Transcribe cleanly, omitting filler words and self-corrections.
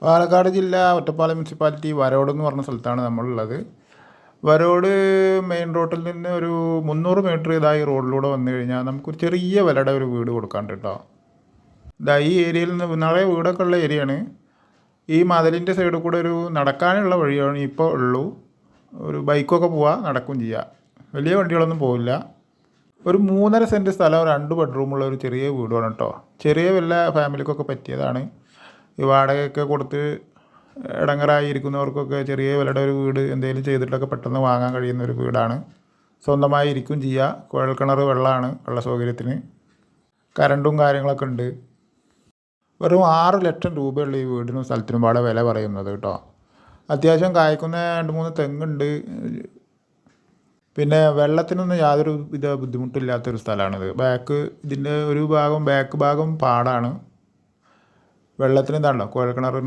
പാലക്കാട് ജില്ല ഒറ്റപ്പാലം മുനിസിപ്പാലിറ്റി വരോട് എന്ന് പറഞ്ഞ സ്ഥലത്താണ് നമ്മളുള്ളത്. വരോട് മെയിൻ റോഡിൽ നിന്ന് ഒരു 300 മീറ്റർ ഇതായി റോഡിലൂടെ വന്നു കഴിഞ്ഞാൽ നമുക്കൊരു ചെറിയ വിലയുടെ ഒരു വീട് കൊടുക്കാണ്ട് കേട്ടോ. ഇതാ ഈ ഏരിയയിൽ നിന്ന് നിറയെ വീടൊക്കെ ഉള്ള ഏരിയയാണ്. ഈ മതിലിൻ്റെ സൈഡിൽ കൂടെ ഒരു നടക്കാനുള്ള വഴിയാണ് ഇപ്പോൾ ഉള്ളൂ. ഒരു ബൈക്കൊക്കെ പോവാം, നടക്കുകയും ചെയ്യാം. വലിയ വണ്ടികളൊന്നും പോവില്ല. ഒരു 3.5 സെൻറ്റ് സ്ഥലം 2 ബെഡ്റൂമുള്ള ഒരു ചെറിയ വീടാണ് കേട്ടോ. ചെറിയ വല്ല ഫാമിലിക്കൊക്കെ പറ്റിയതാണ്. ഈ വാടകയൊക്കെ കൊടുത്ത് ഇടങ്ങറായിരിക്കുന്നവർക്കൊക്കെ ചെറിയ വിലയുടെ ഒരു വീട് എന്തെങ്കിലും ചെയ്തിട്ടൊക്കെ പെട്ടെന്ന് വാങ്ങാൻ കഴിയുന്ന ഒരു വീടാണ്. സ്വന്തമായി ഇരിക്കും ചെയ്യുക. കുഴൽക്കിണർ വെള്ളമാണ്, വെള്ള സൗകര്യത്തിന്. കറണ്ടും കാര്യങ്ങളൊക്കെ ഉണ്ട്. വെറും 6 ലക്ഷം രൂപയുള്ള ഈ വീടിനും സ്ഥലത്തിനും പാടെ വില പറയുന്നത് കേട്ടോ. അത്യാവശ്യം കായ്ക്കുന്ന 2-3 തെങ്ങുണ്ട്. പിന്നെ വെള്ളത്തിനൊന്നും യാതൊരു വിധ ബുദ്ധിമുട്ടില്ലാത്തൊരു സ്ഥലമാണിത്. ഇതിൻ്റെ ഒരു ഭാഗം ബാക്ക് ഭാഗം പാടാണ്. വെള്ളത്തിന് ഇതാണല്ലോ കുഴൽക്കിണർ